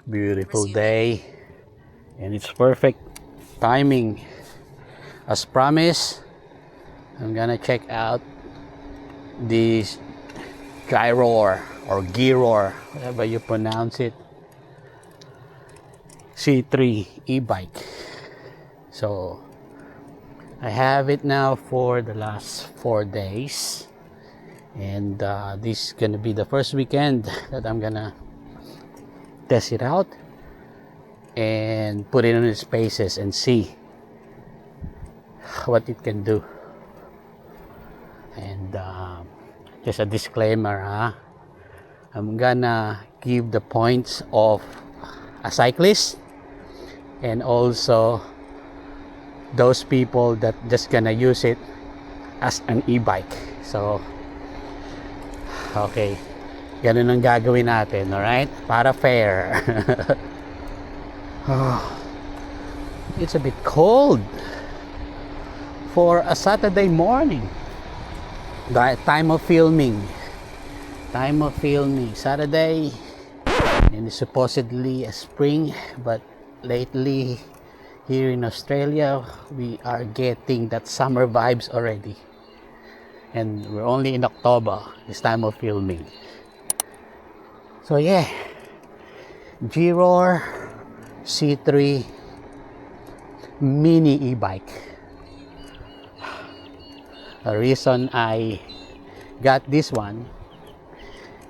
Beautiful day, and it's perfect timing. As promised, I'm gonna check out this Gyroor or Gyroor, whatever you pronounce it, C3 e-bike. So I have it now for the last 4 days, and this is gonna be the first weekend that I'm gonna test it out and put it in its paces and see what it can do. And just a disclaimer, I'm gonna give the points of a cyclist and also those people that just gonna use it as an e-bike. So okay, ganun ang gagawin natin, alright? Para fair. It's a bit cold for a Saturday morning. The time of filming, Saturday, and it's supposedly a spring, but lately here in Australia we are getting that summer vibes already, and we're only in October this time of filming. So yeah, Gyroor C3 mini e-bike. The reason I got this one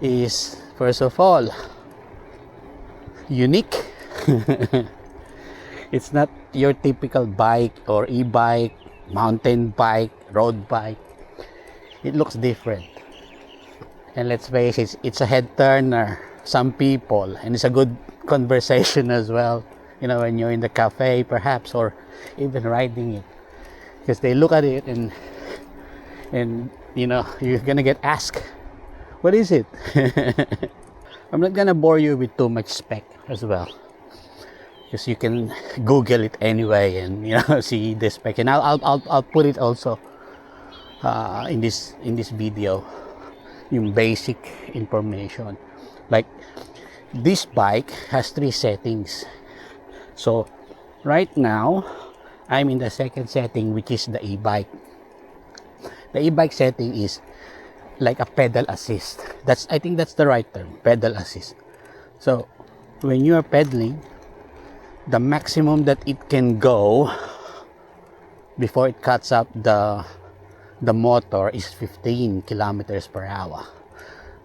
is, first of all, unique. It's not your typical bike or e-bike, mountain bike, road bike. It looks different. And let's face it, it's a head turner. Some people, and it's a good conversation as well, you know, when you're in the cafe perhaps, or even riding it, because they look at it and you know, you're gonna get asked, what is it? I'm not gonna bore you with too much spec as well, because you can Google it anyway and, you know, see the spec, and I'll put it also in this video, yung basic information. Like, this bike has 3 settings. So right now I'm in the second setting, which is the e-bike. The e-bike setting is like a pedal assist. I think that's the right term, pedal assist. So when you are pedaling, the maximum that it can go before it cuts up the motor is 15 kilometers per hour.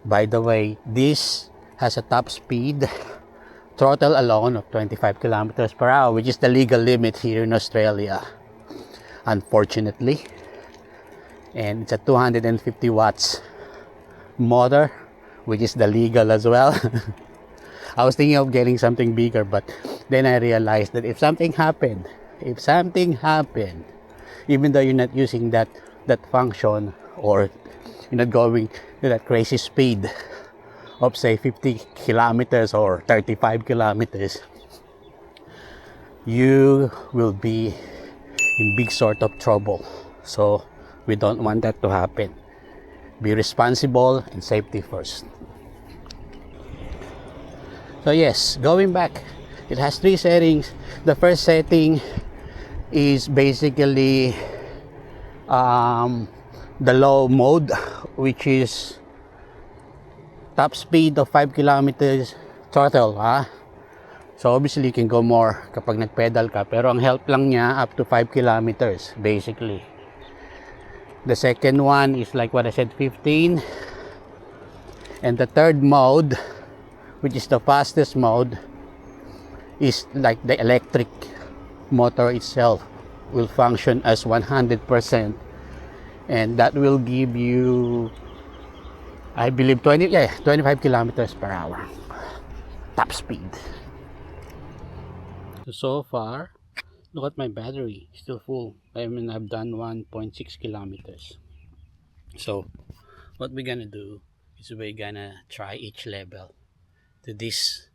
By the way, this has a top speed throttle alone of 25 kilometers per hour, which is the legal limit here in Australia, unfortunately. And it's a 250 watts motor, which is the legal as well. I was thinking of getting something bigger, but then I realized that if something happened, even though you're not using that function, or you're not going to that crazy speed of say 50 kilometers or 35 kilometers, you will be in big sort of trouble. So we don't want that to happen. Be responsible and safety first. So yes, going back, it has 3 settings. The first setting is basically the low mode, which is top speed of 5 kilometers, throttle, So obviously you can go more kapag nagpedal ka, pero ang help lang niya up to 5 kilometers basically. The second one is like what I said, 15. And the third mode, which is the fastest mode, is like the electric motor itself will function as 100%, and that will give you, I believe, 25 kilometers per hour top speed. So far, look at my battery, still full. I mean, I've done 1.6 kilometers. So what we're gonna do is we're gonna try each level to this,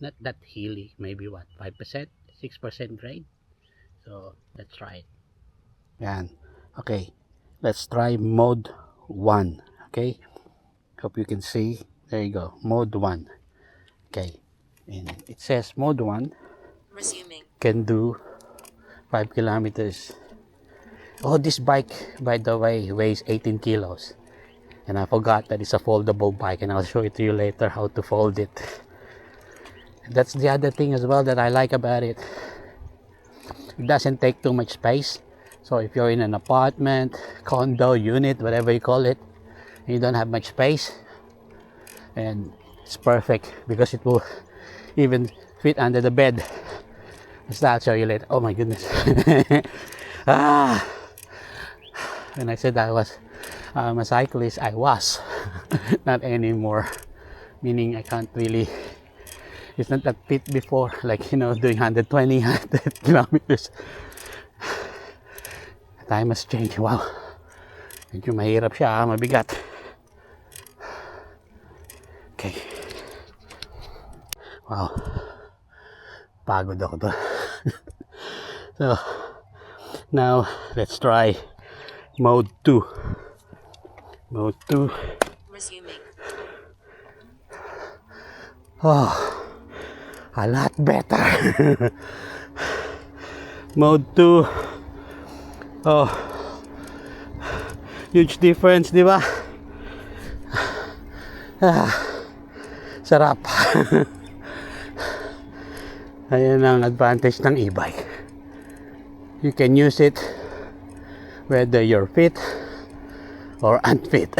not that hilly, maybe what, 5%, 6% grade. So let's try it. Yan. Okay, let's try mode 1. Okay, hope you can see. There you go, mode 1. Okay, and it says mode 1 Resuming. can do 5 kilometers. Oh, this bike, by the way, weighs 18 kilos. And I forgot that it's a foldable bike, and I'll show it to you later how to fold it. That's the other thing as well that I like about it. It doesn't take too much space. So if you're in an apartment, condo, unit, whatever you call it, and you don't have much space, and it's perfect because it will even fit under the bed. So I'll show you later. Oh my goodness. When I said I was a cyclist, I was. Not anymore. Meaning I can't really, it's not that fit before, like, you know, doing 120, 100 kilometers. Time has changed. Wow. Medyo mahirap siya, mabigat. Okay. Wow. Pagod ako to. So, now, let's try mode 2. Mode 2. Resuming. Oh, a lot better. Mode 2. Oh, huge difference, di ba? Sarap. Ayan ang advantage ng e-bike. You can use it whether you're fit or unfit.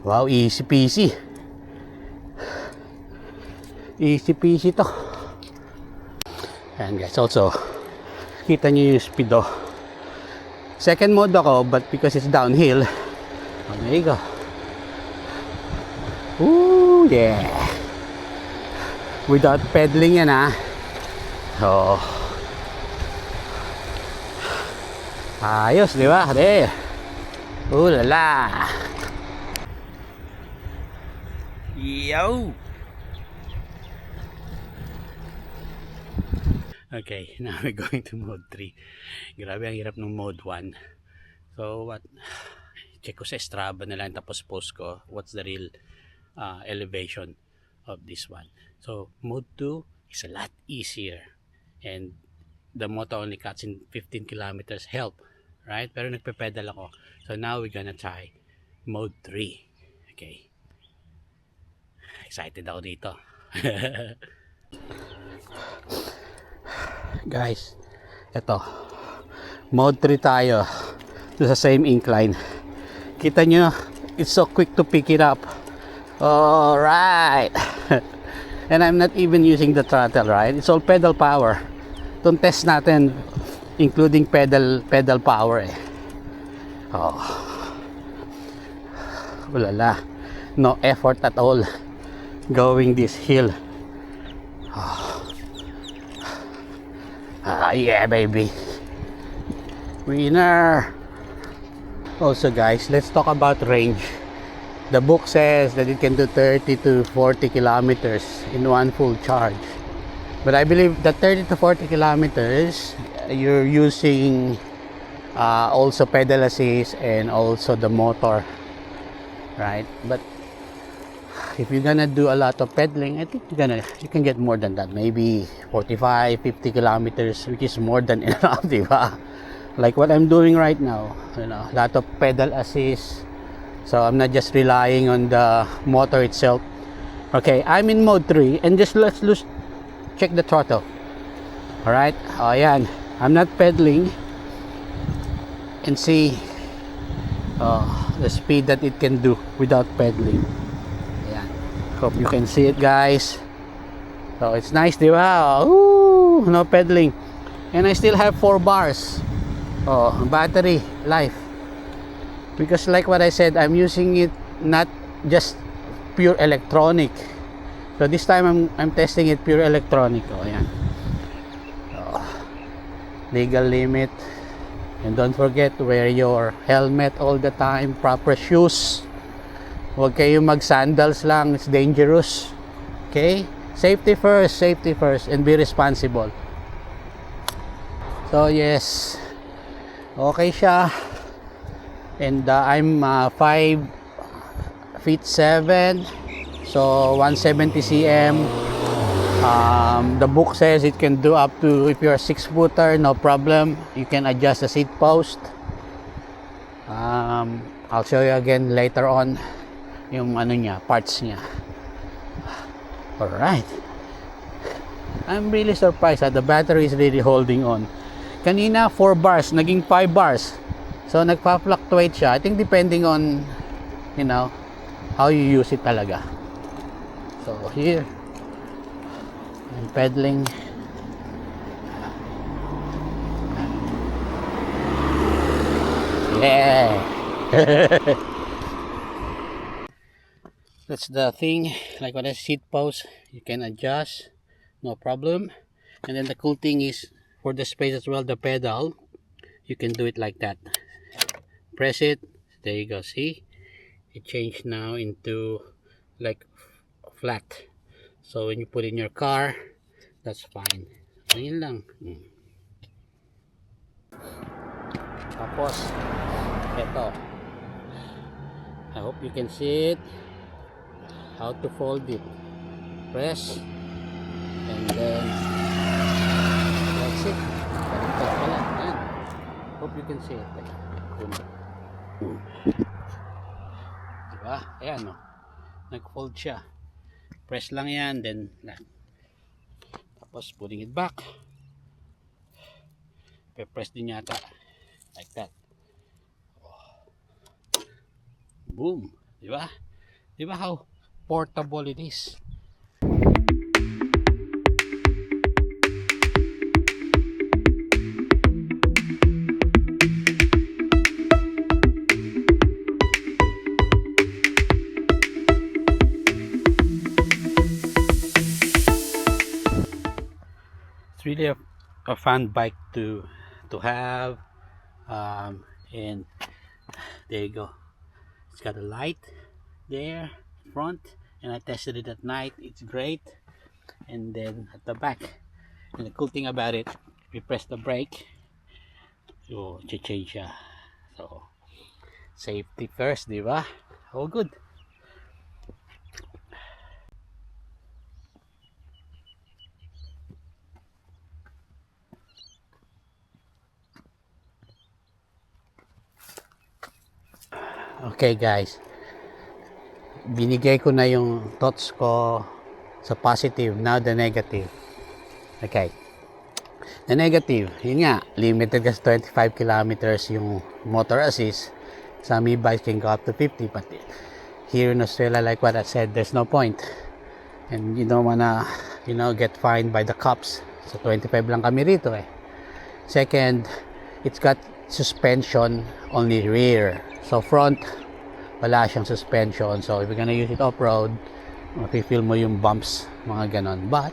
Wow, easy peasy. Easy peasy to. And guys, also, kita nyo yung speed oh. Second mode ako, but because it's downhill, oh, there you go. Ooh, yeah. Without pedaling yan ah. Oh. Ayos, di ba? There. Ooh la la. Yo. Okay, now we're going to mode 3. Grabe ang hirap ng mode 1. So what? Check ko sa Strava na lang tapos post ko what's the real elevation of this one. So mode 2 is a lot easier and the motor only cuts in 15 kilometers help, right? Pero nagpe-pedal ako. So now we're gonna try mode 3. Okay. Excited ako dito. Guys, ito mode 3 tayo sa same incline. Kita nyo, it's so quick to pick it up. Alright. And I'm not even using the throttle, right? It's all pedal power. Itong test natin including pedal power eh. Oh, ulala, no effort at all going this hill. Yeah baby, winner. Also guys, let's talk about range. The book says that it can do 30 to 40 kilometers in one full charge, but I believe that 30 to 40 kilometers you're using also pedal assist and also the motor, right? But if you're gonna do a lot of pedaling, I think you can get more than that, maybe 45, 50 kilometers, which is more than enough, diba? Like what I'm doing right now, you know, a lot of pedal assist, so I'm not just relying on the motor itself. Okay, I'm in mode 3 and just let's check the throttle. All right, oh yan, I'm not pedaling, and see the speed that it can do without pedaling. Hope you can see it guys. So it's nice, di ba? Ooh, no pedaling. And I still have 4 bars. Oh, battery life. Because like what I said, I'm using it not just pure electronic. So this time I'm testing it pure electronic. Oh, ayan. Oh, legal limit. And don't forget to wear your helmet all the time, proper shoes. Huwag kayong mag-sandals lang, it's dangerous. Okay? Safety first, and be responsible. So yes, okay siya. And I'm 5'7", So 170 cm. The book says it can do up to, if you're a 6-footer, no problem. You can adjust the seat post. I'll show you again later on yung ano niya, parts niya. Alright. I'm really surprised that the battery is really holding on. Kanina 4 bars, naging 5 bars. So nagpa-fluctuate siya. I think depending on, you know, how you use it talaga. So here, I'm pedaling. Yeah. That's the thing, like when I seat post, you can adjust, no problem. And then the cool thing is, for the space as well, the pedal, you can do it like that. Press it, there you go, see? It changed now into like flat. So when you put in your car, that's fine. Ayun lang. Tapos, ito. I hope you can see it. How to fold it. Press. And then, that's it. Ganito pala. Ayan. Hope you can see it. Diba? Ayan o. Nag-fold siya. Press lang yan. Then, tapos putting it back. Press din yata. Like that. Boom. Diba? Diba how portable it is? It's really a fun bike to have, and there you go. It's got a light there in front, and I tested it at night. It's great. And then at the back, and the cool thing about it, if you press the brake, oh, change siya. So safety first, di ba? All good. Okay guys, binigay ko na yung thoughts ko sa positive, now the negative. Okay, the negative, yun nga, limited kasi 25 kilometers yung motor assist. Some e-bikes can go up to 50, but here in Australia, like what I said, there's no point, and you don't wanna, you know, get fined by the cops. So 25 lang kami rito eh. Second, it's got suspension only rear. So front, wala siyang suspension. So if you're gonna use it off-road, mafe-feel mo yung bumps, mga ganon. But,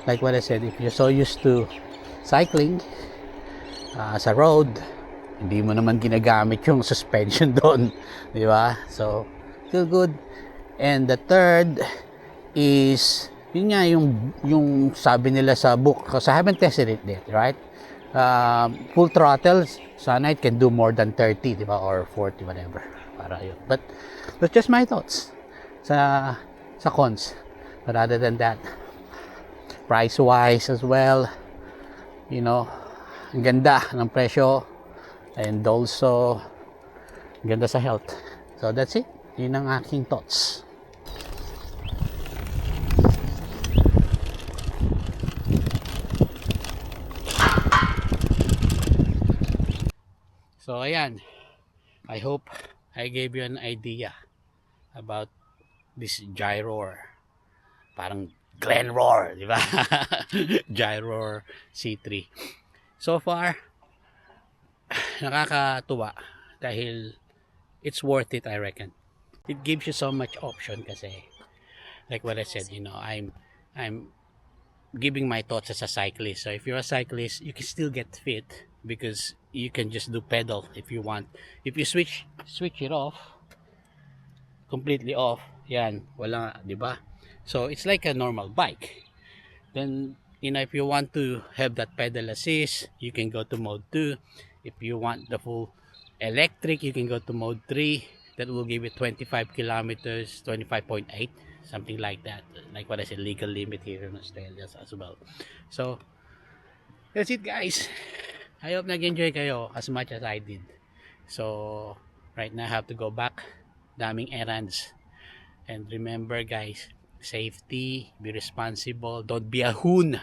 like what I said, if you're so used to cycling sa road, hindi mo naman ginagamit yung suspension doon. Di ba? So, feel good. And the third is, yun nga yung sabi nila sa book, because I haven't tested it yet, right? Full throttle, sana it can do more than 30, diba? Or 40, whatever. Para yun. But that's just my thoughts sa cons. But other than that, price wise as well, you know, ang ganda ng presyo, and also ang ganda sa health. So that's it. Yun ang aking thoughts. So ayan, I hope I gave you an idea about this Gyroar. Parang Glenroar, di ba? Gyroar C3. So far, nakakatuwa dahil it's worth it, I reckon. It gives you so much option kasi, like what I said, you know, I'm giving my thoughts as a cyclist. So if you're a cyclist, you can still get fit because you can just do pedal if you want. If you switch it off, completely off, yan, wala, di ba? So it's like a normal bike. Then, you know, if you want to have that pedal assist, you can go to mode 2. If you want the full electric, you can go to mode 3. that will give it 25 kilometers, 25.8, something like that. Like what I said, legal limit here in Australia as well. So, that's it guys. I hope nag-enjoy kayo as much as I did. So, right now I have to go back. Daming errands. And remember guys, safety, be responsible, don't be a hoon.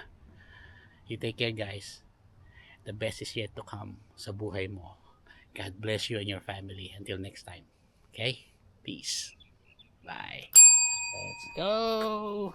You take care guys. The best is yet to come sa buhay mo. God bless you and your family. Until next time. Okay? Peace. Bye. Let's go.